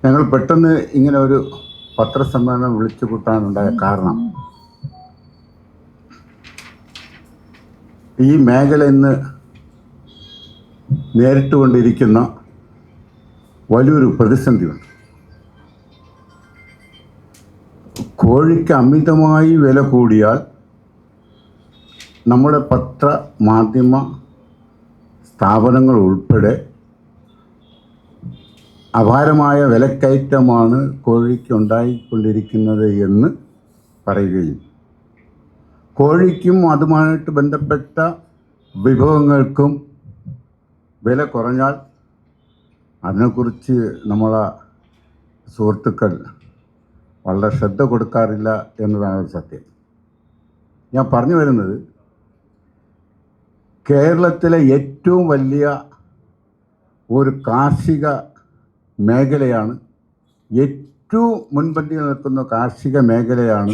ഞങ്ങൾ പെട്ടെന്ന് ഇങ്ങനെ ഒരു പത്രസമ്മേളനം വിളിച്ചു കൂട്ടാനുണ്ടായ കാരണം, ഈ മേഖല ഇന്ന് നേരിട്ടുകൊണ്ടിരിക്കുന്ന വലിയൊരു പ്രതിസന്ധിയുണ്ട്. കോഴിക്ക് അമിതമായി വില കൂടിയാൽ നമ്മുടെ പത്ര മാധ്യമ സ്ഥാപനങ്ങൾ ഉൾപ്പെടെ അപാരമായ വിലക്കയറ്റമാണ് കോഴിക്ക് ഉണ്ടായിക്കൊണ്ടിരിക്കുന്നത് എന്ന് പറയുകയും, കോഴിക്കും അതുമായിട്ട് ബന്ധപ്പെട്ട വിഭവങ്ങൾക്കും വില കുറഞ്ഞാൽ അതിനെക്കുറിച്ച് നമ്മളെ സുഹൃത്തുക്കൾ വളരെ ശ്രദ്ധ കൊടുക്കാറില്ല എന്നതാണ് സത്യം. ഞാൻ പറഞ്ഞു വരുന്നത്, കേരളത്തിലെ ഏറ്റവും വലിയ ഒരു കാർഷിക മേഖലയാണ്, ഏറ്റവും മുൻപന്തിയിൽ നിൽക്കുന്ന കാർഷിക മേഖലയാണ്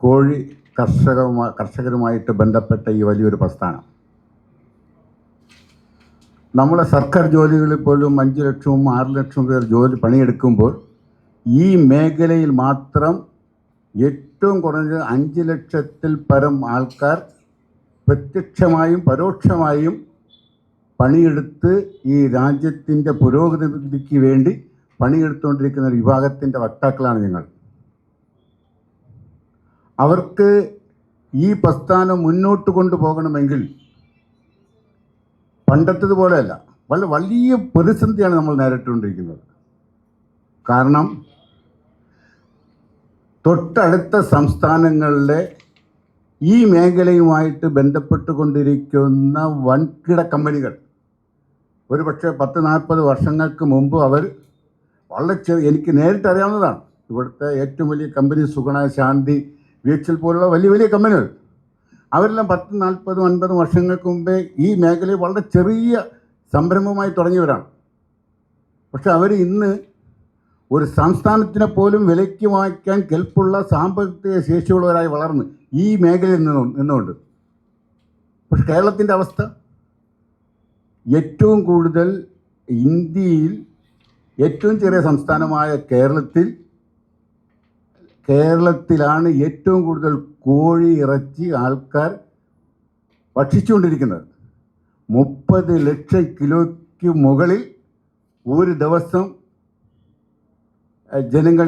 കോഴി കർഷകരുമായിട്ട് ബന്ധപ്പെട്ട ഈ വലിയൊരു പ്രസ്ഥാനം. നമ്മളെ സർക്കാർ ജോലികളിൽ പോലും 5 ലക്ഷവും 6 ലക്ഷവും പേർ പണിയെടുക്കുമ്പോൾ ഈ മേഖലയിൽ മാത്രം ഏറ്റവും കുറഞ്ഞത് 5 ലക്ഷത്തിൽ പരം ആൾക്കാർ പ്രത്യക്ഷമായും പരോക്ഷമായും പണിയെടുത്ത് ഈ രാജ്യത്തിൻ്റെ പുരോഗതിക്ക് വേണ്ടി പണിയെടുത്തുകൊണ്ടിരിക്കുന്ന ഒരു വിഭാഗത്തിൻ്റെ വക്താക്കളാണ് ഞങ്ങൾ. അവർക്ക് ഈ പ്രസ്ഥാനം മുന്നോട്ട് കൊണ്ടുപോകണമെങ്കിൽ പണ്ടത്തതുപോലെയല്ല, വലിയ പ്രതിസന്ധിയാണ് നമ്മൾ നേരിട്ടുകൊണ്ടിരിക്കുന്നത്. കാരണം തൊട്ടടുത്ത സംസ്ഥാനങ്ങളിലെ ഈ മേഖലയുമായിട്ട് ബന്ധപ്പെട്ടുകൊണ്ടിരിക്കുന്ന വൻകിട കമ്പനികൾ, ഒരു പക്ഷേ 10-40 വർഷങ്ങൾക്ക് മുമ്പ് അവർ വളരെ എനിക്ക് നേരിട്ടറിയാവുന്നതാണ്. ഇവിടുത്തെ ഏറ്റവും വലിയ കമ്പനി സുഗുണ, ശാന്തി, VHL പോലുള്ള വലിയ വലിയ കമ്പനികൾ, അവരെല്ലാം 10, 40, 50 വർഷങ്ങൾക്ക് മുമ്പേ ഈ മേഖലയിൽ വളരെ ചെറിയ സംരംഭമായി തുടങ്ങിയവരാണ്. പക്ഷെ അവർ ഇന്ന് ഒരു സംസ്ഥാനത്തിനെ പോലും വിലയ്ക്ക് വാങ്ങിക്കാൻ കെൽപ്പുള്ള സാമ്പത്തിക ശേഷിയുള്ളവരായി വളർന്ന് ഈ മേഖലയിൽ നിന്നുകൊണ്ട്. പക്ഷെ കേരളത്തിൻ്റെ അവസ്ഥ, ഏറ്റവും കൂടുതൽ ഇന്ത്യയിൽ ഏറ്റവും ചെറിയ സംസ്ഥാനമായ കേരളത്തിലാണ് ഏറ്റവും കൂടുതൽ കോഴി ഇറച്ചി ആൾക്കാർ ഭക്ഷിച്ചുകൊണ്ടിരിക്കുന്നത്. 30 ലക്ഷം കിലോയ്ക്ക് മുകളിൽ ഒരു ദിവസം ജനങ്ങൾ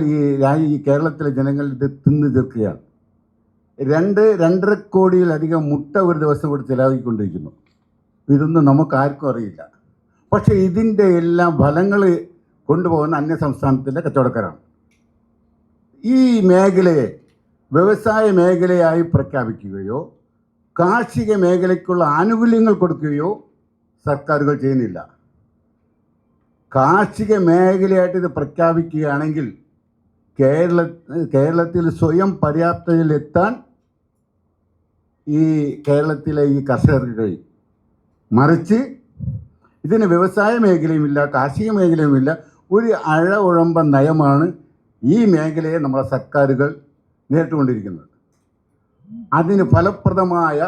ഈ കേരളത്തിലെ ജനങ്ങൾ ഇത് തിന്നു തീർക്കുകയാണ്. 2-2.5 കോടിയിലധികം മുട്ട ഒരു ദിവസം കൂടി ചിലവാക്കിക്കൊണ്ടിരിക്കുന്നു. ഇതൊന്നും നമുക്കാർക്കും അറിയില്ല. പക്ഷേ ഇതിൻ്റെ എല്ലാം ഫലങ്ങൾ കൊണ്ടുപോകുന്ന അന്യ സംസ്ഥാനത്തിൻ്റെ കച്ചവടക്കാരാണ്. ഈ മേഖലയെ വ്യവസായ മേഖലയായി പ്രഖ്യാപിക്കുകയോ കാർഷിക മേഖലയ്ക്കുള്ള ആനുകൂല്യങ്ങൾ കൊടുക്കുകയോ സർക്കാരുകൾ ചെയ്യുന്നില്ല. കാർഷിക മേഖലയായിട്ട് ഇത് പ്രഖ്യാപിക്കുകയാണെങ്കിൽ കേരളത്തിൽ സ്വയം പര്യാപ്തതയിലെത്താൻ ഈ കേരളത്തിലെ ഈ കർഷകർക്ക് കഴിയും. മറിച്ച് ഇതിന് വ്യവസായ മേഖലയുമില്ല, കാർഷിക മേഖലയുമില്ല, ഒരു ഉഴമ്പ നയമാണ് ഈ മേഖലയെ നമ്മളെ സർക്കാരുകൾ നേരിട്ടുകൊണ്ടിരിക്കുന്നത്. അതിന് ഫലപ്രദമായ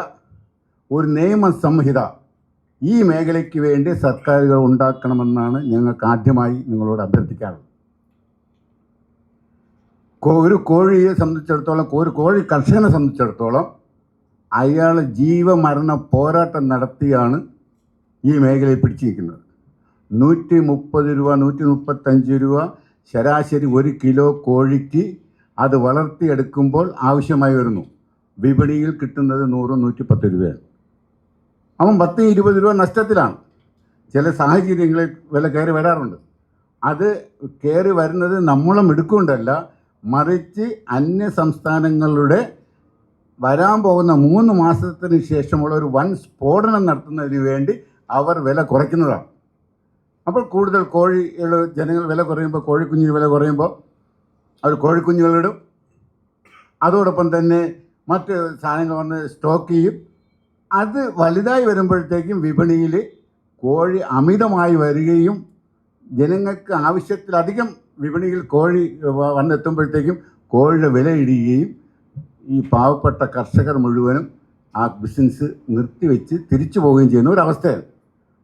ഒരു നിയമ സംഹിത ഈ മേഖലയ്ക്ക് വേണ്ടി സർക്കാരുകൾ ഉണ്ടാക്കണമെന്നാണ് ഞങ്ങൾക്ക് ആദ്യമായി നിങ്ങളോട് അഭ്യർത്ഥിക്കാറുള്ളത്. ഒരു കോഴിയെ സംബന്ധിച്ചിടത്തോളം, ഒരു കോഴി കർഷകനെ സംബന്ധിച്ചിടത്തോളം അയാൾ ജീവമരണ പോരാട്ടം നടത്തിയാണ് ഈ മേഖലയിൽ പിടിച്ചിരിക്കുന്നത്. 130 രൂപ 135 രൂപ ശരാശരി 1 കിലോ കോഴിക്ക് അത് വളർത്തിയെടുക്കുമ്പോൾ ആവശ്യമായി വരുന്നു. വിപണിയിൽ കിട്ടുന്നത് 100-110 രൂപയാണ്. അവൻ 10-20 രൂപ നഷ്ടത്തിലാണ്. ചില സാഹചര്യങ്ങളിൽ വില കയറി വരാറുണ്ട്. അത് കയറി വരുന്നത് നമ്മളെ മിടുക്കൊണ്ടല്ല, മറിച്ച് അന്യ സംസ്ഥാനങ്ങളുടെ വരാൻ പോകുന്ന 3 മാസത്തിന് ശേഷമുള്ള ഒരു വൻ സ്ഫോടനം നടത്തുന്നതിന് വേണ്ടി അവർ വില കുറയ്ക്കുന്നതാണ്. അപ്പോൾ കൂടുതൽ ജനങ്ങൾ വില കുറയുമ്പോൾ, കോഴിക്കുഞ്ഞിന് വില കുറയുമ്പോൾ അവർ കോഴിക്കുഞ്ഞുങ്ങളിടും. അതോടൊപ്പം തന്നെ മറ്റ് സാധനങ്ങൾ വന്ന് സ്റ്റോക്ക് ചെയ്യും. അത് വലുതായി വരുമ്പോഴത്തേക്കും വിപണിയിൽ കോഴി അമിതമായി വരികയും ജനങ്ങൾക്ക് ആവശ്യത്തിലധികം വിപണിയിൽ കോഴി വന്നെത്തുമ്പോഴത്തേക്കും കോഴിയുടെ വില ഇടുകയും ഈ പാവപ്പെട്ട കർഷകർ മുഴുവനും ആ ബിസിനസ് നിർത്തിവെച്ച് തിരിച്ചു പോവുകയും ചെയ്യുന്ന ഒരവസ്ഥയാണ്.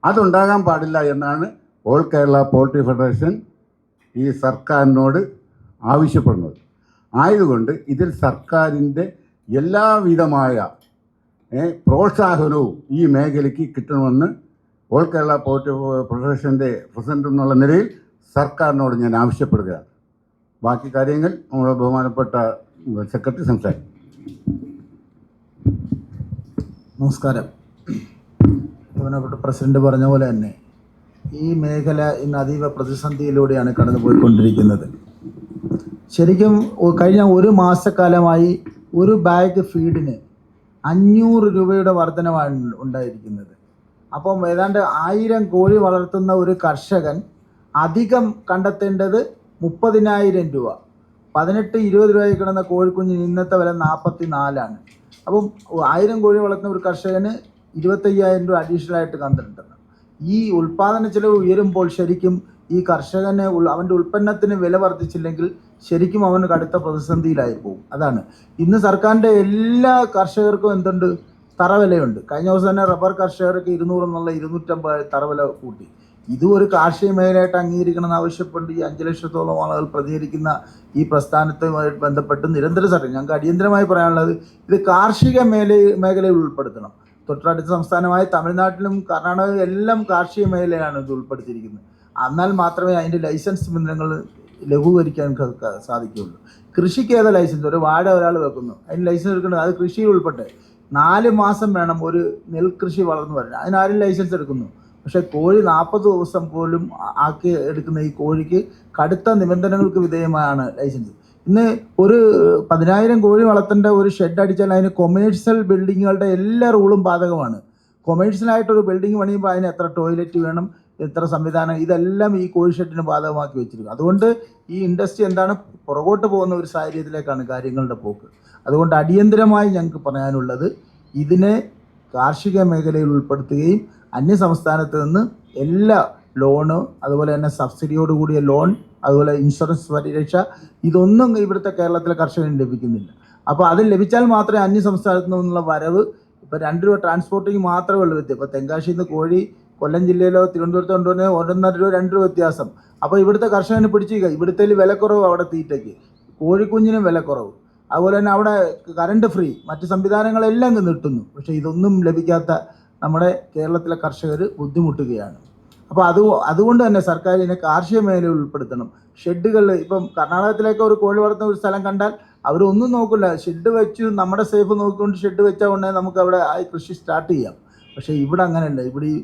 അതുണ്ടാകാൻ പാടില്ല എന്നാണ് ഓൾ കേരള പോൾട്രി ഫെഡറേഷൻ ഈ സർക്കാരിനോട് ആവശ്യപ്പെടുന്നത്. ആയതുകൊണ്ട് ഇതിൽ സർക്കാരിൻ്റെ എല്ലാവിധമായ പ്രോത്സാഹനവും ഈ മേഖലയ്ക്ക് കിട്ടണമെന്ന് ഓൾ കേരള പോൾട്രി ഫെഡറേഷൻ്റെ പ്രസിഡന്റ് എന്നുള്ള നിലയിൽ സർക്കാരിനോട് ഞാൻ ആവശ്യപ്പെടുകയാണ്. ബാക്കി കാര്യങ്ങൾ നമ്മുടെ ബഹുമാനപ്പെട്ട സെക്രട്ടറി സംസാരിക്കും. നമസ്കാരം. ബഹുമാനപ്പെട്ട പ്രസിഡന്റ് പറഞ്ഞ പോലെ തന്നെ ഈ മേഖല ഇന്ന് അതീവ പ്രതിസന്ധിയിലൂടെയാണ് കടന്നുപോയിക്കൊണ്ടിരിക്കുന്നത്. ശരിക്കും കഴിഞ്ഞ ഒരു മാസക്കാലമായി ഒരു ബാഗ് ഫീഡിന് 500 രൂപയുടെ വർധനമാണ് ഉണ്ടായിരിക്കുന്നത്. അപ്പം ഏതാണ്ട് 1000 കോഴി വളർത്തുന്ന ഒരു കർഷകൻ അധികം കണ്ടെത്തേണ്ടത് 30,000 രൂപ. 18-20 രൂപയിൽ കിടന്ന കോഴിക്കുഞ്ഞിന് ഇന്നത്തെ വില 44ആണ്. അപ്പം 1000 കോഴി വളർത്തുന്ന ഒരു കർഷകന് 25,000 രൂപ അഡീഷണൽ ആയിട്ട് കണ്ടിട്ടുണ്ട്. ഈ ഉൽപ്പാദന ചെലവ് ഉയരുമ്പോൾ ശരിക്കും ഈ കർഷകന് അവൻ്റെ ഉൽപ്പന്നത്തിന് വില വർദ്ധിച്ചില്ലെങ്കിൽ ശരിക്കും അവന് കടുത്ത പ്രതിസന്ധിയിലായി പോകും. അതാണ് ഇന്ന് സർക്കാരിൻ്റെ എല്ലാ കർഷകർക്കും എന്തുണ്ട്, തറവിലയുണ്ട്. കഴിഞ്ഞ ദിവസം തന്നെ റബ്ബർ കർഷകർക്ക് 200 എന്നുള്ള 250 തറവില കൂട്ടി. ഇതും ഒരു കാർഷിക മേഖലയായിട്ട് അംഗീകരിക്കണമെന്ന് ആവശ്യപ്പെട്ട് ഈ 5 ലക്ഷത്തോളം ആളുകൾ പ്രതികരിക്കുന്ന ഈ പ്രസ്ഥാനത്തുമായി ബന്ധപ്പെട്ട് നിരന്തര സർക്കാർ ഞങ്ങൾക്ക് അടിയന്തരമായി പറയാനുള്ളത് ഇത് കാർഷിക മേഖലയിൽ ഉൾപ്പെടുത്തണം. തൊട്ടടുത്ത സംസ്ഥാനമായ തമിഴ്നാട്ടിലും കർണാടകയിലും എല്ലാം കാർഷിക മേഖലയാണ് ഇത് ഉൾപ്പെടുത്തിയിരിക്കുന്നത്. എന്നാൽ മാത്രമേ അതിൻ്റെ ലൈസൻസ് ബന്ധങ്ങൾ ലഘൂകരിക്കാൻ സാധിക്കുകയുള്ളൂ. കൃഷിക്ക് ഏതാ ലൈസൻസ്? ഒരു വാഴ ഒരാൾ വെക്കുന്നു, അതിന് ലൈസൻസ് എടുക്കുന്നത് അത് കൃഷിയിൽ ഉൾപ്പെട്ട് 4 മാസം വേണം ഒരു നെൽകൃഷി വളർന്നു വരാൻ. അതിനാരും ലൈസൻസ് എടുക്കുന്നു. പക്ഷേ കോഴി 40 ദിവസം പോലും ആക്കി എടുക്കുന്ന ഈ കോഴിക്ക് കടുത്ത നിബന്ധനകൾക്ക് വിധേയമാണ് ലൈസൻസ്. ഇന്ന് ഒരു 10,000 കോഴി വളർത്തേണ്ട ഒരു ഷെഡ് അടിച്ചാൽ അതിന് കൊമേഴ്ഷ്യൽ ബിൽഡിങ്ങുകളുടെ എല്ലാ റൂളും ബാധകമാണ്. കൊമേഴ്ഷ്യലായിട്ടൊരു ബിൽഡിംഗ് പണിയുമ്പോൾ അതിന് എത്ര ടോയ്ലറ്റ് വേണം, എത്ര സംവിധാനം, ഇതെല്ലാം ഈ കോഴി ഷെഡിന് ബാധകമാക്കി വെച്ചിരിക്കും. അതുകൊണ്ട് ഈ ഇൻഡസ്ട്രി എന്താണ് പുറകോട്ട് പോകുന്ന ഒരു സാഹചര്യത്തിലേക്കാണ് കാര്യങ്ങളുടെ പോക്ക്. അതുകൊണ്ട് അടിയന്തരമായി ഞങ്ങൾക്ക് പറയാനുള്ളത് ഇതിനെ കാർഷിക മേഖലയിൽ ഉൾപ്പെടുത്തുകയും അന്യ സംസ്ഥാനത്ത് നിന്ന് എല്ലാ ലോണ്, അതുപോലെ തന്നെ സബ്സിഡിയോടുകൂടിയ ലോൺ, അതുപോലെ ഇൻഷുറൻസ് പരിരക്ഷ, ഇതൊന്നും ഇവിടുത്തെ കേരളത്തിലെ കർഷകന് ലഭിക്കുന്നില്ല. അപ്പോൾ അത് ലഭിച്ചാൽ മാത്രമേ അന്യ സംസ്ഥാനത്തു നിന്നുള്ള വരവ്, ഇപ്പോൾ 2 രൂപ ട്രാൻസ്പോർട്ടിങ് മാത്രമേ ഉള്ളൂ വ്യത്യാസം. ഇപ്പോൾ തെങ്കാശിയിൽ നിന്ന് കോഴി കൊല്ലം ജില്ലയിലോ തിരുവനന്തപുരത്തോ കൊണ്ടുവന്ന് 1.5 രൂപ 2 രൂപ വ്യത്യാസം. അപ്പോൾ ഇവിടുത്തെ കർഷകന് പിടിച്ചിരിക്കുക. ഇവിടുത്തെ വിലക്കുറവ്, അവിടെ തീറ്റയ്ക്ക് കോഴിക്കുഞ്ഞിനും വിലക്കുറവ്, അതുപോലെ തന്നെ അവിടെ കറണ്ട് ഫ്രീ, മറ്റ് സംവിധാനങ്ങളെല്ലാം കിട്ടുന്നു. പക്ഷേ ഇതൊന്നും ലഭിക്കാത്ത നമ്മുടെ കേരളത്തിലെ കർഷകർ ബുദ്ധിമുട്ടുകയാണ്. അപ്പോൾ അതുകൊണ്ട് തന്നെ സർക്കാർ ഇതിനെ കാർഷിക മേഖലയിൽ ഉൾപ്പെടുത്തണം. ഷെഡുകൾ ഇപ്പം കർണാടകത്തിലേക്ക് ഒരു കോഴി വളർത്തുന്ന ഒരു സ്ഥലം കണ്ടാൽ അവരൊന്നും നോക്കില്ല, ഷെഡ് വെച്ച് നമ്മുടെ സേഫ് നോക്കിക്കൊണ്ട് ഷെഡ് വെച്ചാൽ ഉടനെ നമുക്ക് അവിടെ ആ കൃഷി സ്റ്റാർട്ട് ചെയ്യാം. പക്ഷേ ഇവിടെ അങ്ങനെയല്ല. ഇവിടെ ഈ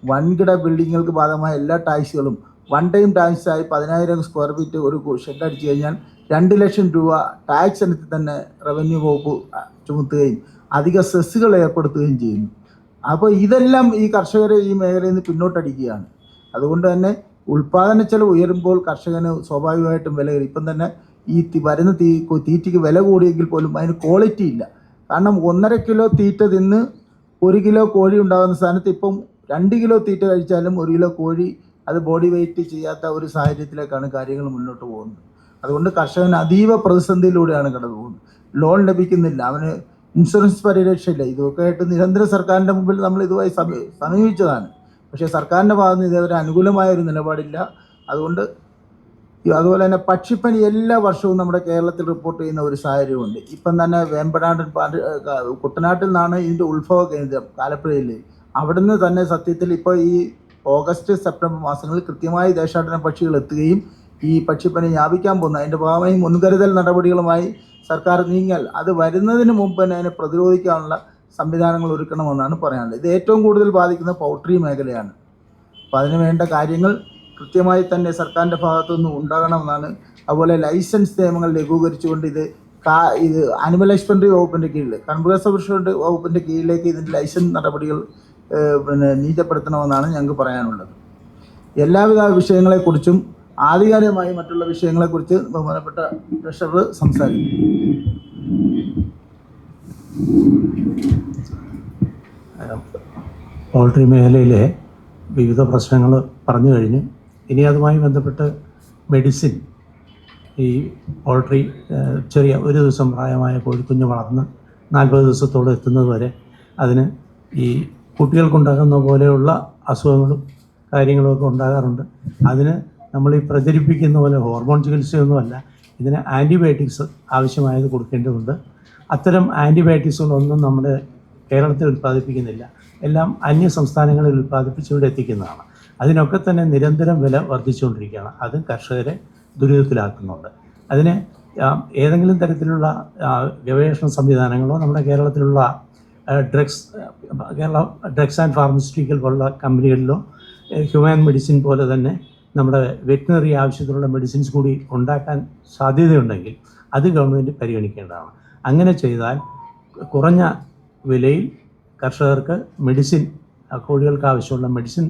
വൻകിട ബിൽഡിങ്ങുകൾക്ക് ഭാഗമായ എല്ലാ ടാക്സുകളും വൺ ടൈം ടാക്സായി 10,000 സ്ക്വയർ ഫീറ്റ് ഒരു ഷെഡ് അടിച്ചു കഴിഞ്ഞാൽ 2 ലക്ഷം രൂപ ടാക്സ് ഇനത്തിൽ തന്നെ റവന്യൂ വകുപ്പ് ചുമത്തുകയും അധിക സെസ്സുകൾ ഏർപ്പെടുത്തുകയും ചെയ്യുന്നു. അപ്പോൾ ഇതെല്ലാം ഈ കർഷകരെ ഈ മേഖലയിൽ നിന്ന് പിന്നോട്ടടിക്കുകയാണ്. അതുകൊണ്ട് തന്നെ ഉൽപ്പാദന ചെലവ് ഉയരുമ്പോൾ കർഷകന് സ്വാഭാവികമായിട്ടും വില കയറി. ഇപ്പം തന്നെ ഈ വരുന്ന തീറ്റയ്ക്ക് വില കൂടിയെങ്കിൽ പോലും അതിന് ക്വാളിറ്റി ഇല്ല. കാരണം 1.5 കിലോ തീറ്റ തിന്ന് 1 കിലോ കോഴി ഉണ്ടാകുന്ന സ്ഥാനത്ത് ഇപ്പം 2 കിലോ തീറ്റ കഴിച്ചാലും 1 കിലോ കോഴി അത് ബോഡി വെയിറ്റ് ചെയ്യാത്ത ഒരു സാഹചര്യത്തിലേക്കാണ് കാര്യങ്ങൾ മുന്നോട്ട് പോകുന്നത്. അതുകൊണ്ട് കർഷകൻ അതീവ പ്രതിസന്ധിയിലൂടെയാണ് കടന്നു പോകുന്നത്. ലോൺ ലഭിക്കുന്നില്ല, അവന് ഇൻഷുറൻസ് പരിരക്ഷയില്ല. ഇതൊക്കെ ആയിട്ട് നിരന്തര സർക്കാരിൻ്റെ മുമ്പിൽ നമ്മൾ ഇതുമായി സമീപിച്ചതാണ്. പക്ഷേ സർക്കാരിൻ്റെ ഭാഗത്ത് നിന്ന് ഇതേവരെ അനുകൂലമായ ഒരു നിലപാടില്ല. അതുപോലെ തന്നെ പക്ഷിപ്പനി എല്ലാ വർഷവും നമ്മുടെ കേരളത്തിൽ റിപ്പോർട്ട് ചെയ്യുന്ന ഒരു സാഹചര്യമുണ്ട്. ഇപ്പം തന്നെ വേമ്പനാട് കുട്ടനാട്ടിൽ നിന്നാണ് ഇതിൻ്റെ ഉത്ഭവ കേന്ദ്രം, ആലപ്പുഴയിൽ. അവിടുന്ന് തന്നെ സത്യത്തിൽ ഇപ്പോൾ ഈ ഓഗസ്റ്റ് സെപ്റ്റംബർ മാസങ്ങളിൽ കൃത്യമായി ദേശാടന പക്ഷികൾ എത്തുകയും ഈ പക്ഷിപ്പനി വ്യാപിക്കാൻ പോകുന്നു. അതിൻ്റെ ഭാഗമായി മുൻകരുതൽ നടപടികളുമായി സർക്കാർ നീങ്ങിയാൽ അത് വരുന്നതിന് മുമ്പ് തന്നെ അതിനെ പ്രതിരോധിക്കാനുള്ള സംവിധാനങ്ങൾ ഒരുക്കണമെന്നാണ് പറയാനുള്ളത്. ഇത് ഏറ്റവും കൂടുതൽ ബാധിക്കുന്ന പൗൾട്രി മേഖലയാണ്. അപ്പോൾ അതിന് വേണ്ട കാര്യങ്ങൾ കൃത്യമായി തന്നെ സർക്കാരിൻ്റെ ഭാഗത്തുനിന്ന് ഉണ്ടാകണമെന്നാണ്. അതുപോലെ ലൈസൻസ് നിയമങ്ങൾ ലഘൂകരിച്ചുകൊണ്ട് ഇത് അനിമൽ ഹസ്ബൻഡറി വകുപ്പിൻ്റെ കീഴിൽ, മൃഗസംരക്ഷണ വകുപ്പിൻ്റെ കീഴിലേക്ക് ഇതിൻ്റെ ലൈസൻസ് നടപടികൾ നീറ്റപ്പെടുത്തണമെന്നാണ് ഞങ്ങൾക്ക് പറയാനുള്ളത്. എല്ലാവിധ വിഷയങ്ങളെക്കുറിച്ചും ആധികാരികമായി മറ്റുള്ള വിഷയങ്ങളെക്കുറിച്ച് ബഹുമാനപ്പെട്ട ട്രഷറർ സംസാരിക്കും. പോൾട്രി മേഖലയിലെ വിവിധ പ്രശ്നങ്ങൾ പറഞ്ഞു കഴിഞ്ഞു. ഇനി അതുമായി ബന്ധപ്പെട്ട് മെഡിസിൻ, ഈ പോൾട്രി ചെറിയ 1 ദിവസം പ്രായമായ കോഴിക്കുഞ്ഞ് വളർന്ന് 40 ദിവസത്തോളം എത്തുന്നത് വരെ അതിന് ഈ കുട്ടികൾക്കുണ്ടാകുന്ന പോലെയുള്ള അസുഖങ്ങളും കാര്യങ്ങളുമൊക്കെ ഉണ്ടാകാറുണ്ട്. അതിന് നമ്മൾ ഈ പ്രചരിപ്പിക്കുന്ന പോലെ ഹോർമോൺ ചികിത്സയൊന്നുമല്ല, ഇതിന് ആൻറ്റിബയോട്ടിക്സ് ആവശ്യമായത് കൊടുക്കേണ്ടതുണ്ട്. അത്തരം ആൻറ്റിബയോട്ടിക്സുകളൊന്നും നമ്മുടെ കേരളത്തിൽ ഉൽപ്പാദിപ്പിക്കുന്നില്ല, എല്ലാം അന്യ സംസ്ഥാനങ്ങളിൽ ഉൽപ്പാദിപ്പിച്ച് ഇവിടെ എത്തിക്കുന്നതാണ്. അതിനൊക്കെ തന്നെ നിരന്തരം വില വർദ്ധിച്ചുകൊണ്ടിരിക്കുകയാണ്. അത് കർഷകരെ ദുരിതത്തിലാക്കുന്നുണ്ട്. അതിന് ഏതെങ്കിലും തരത്തിലുള്ള ഗവേഷണ സംവിധാനങ്ങളോ നമ്മുടെ കേരളത്തിലുള്ള കേരള ഡ്രഗ്സ് ആൻഡ് ഫാർമസ്യൂട്ടിക്കൽ പോലുള്ള കമ്പനികളിലോ ഹ്യൂമൻ മെഡിസിൻ പോലെ തന്നെ നമ്മുടെ വെറ്റിനറി ആവശ്യത്തിലുള്ള മെഡിസിൻസ് കൂടി ഉണ്ടാക്കാൻ സാധ്യതയുണ്ടെങ്കിൽ അത് ഗവൺമെൻറ് പരിഗണിക്കേണ്ടതാണ്. അങ്ങനെ ചെയ്താൽ കുറഞ്ഞ വിലയിൽ കർഷകർക്ക് മെഡിസിൻ, കോഴികൾക്ക് ആവശ്യമുള്ള മെഡിസിൻ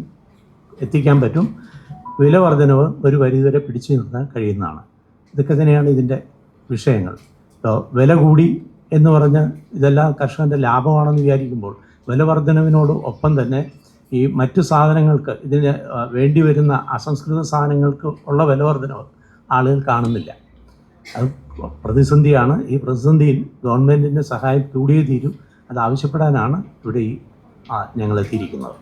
എത്തിക്കാൻ പറ്റും. വില വർധനവ് ഒരു പരിധിവരെ പിടിച്ചു നിർത്താൻ കഴിയുന്നതാണ്. ഇതൊക്കെ തന്നെയാണ് ഇതിൻ്റെ വിഷയങ്ങൾ. ഇപ്പോൾ വില കൂടി എന്ന് പറഞ്ഞ് ഇതെല്ലാം കർഷകൻ്റെ ലാഭമാണെന്ന് വിചാരിക്കുമ്പോൾ വില വർധനവിനോട് ഒപ്പം തന്നെ ഈ മറ്റു സാധനങ്ങൾക്ക്, ഇതിന് വേണ്ടി വരുന്ന അസംസ്കൃത സാധനങ്ങൾക്ക് ഉള്ള വില വർധനവ് ആളുകൾ കാണുന്നില്ല. അത് പ്രതിസന്ധിയാണ്. ഈ പ്രതിസന്ധിയിൽ ഗവൺമെൻറ്റിൻ്റെ സഹായം കൂടിയേ തീരും. അത് ആവശ്യപ്പെടാനാണ് ഇവിടെ ഞങ്ങൾ എത്തിയിരിക്കുന്നത്.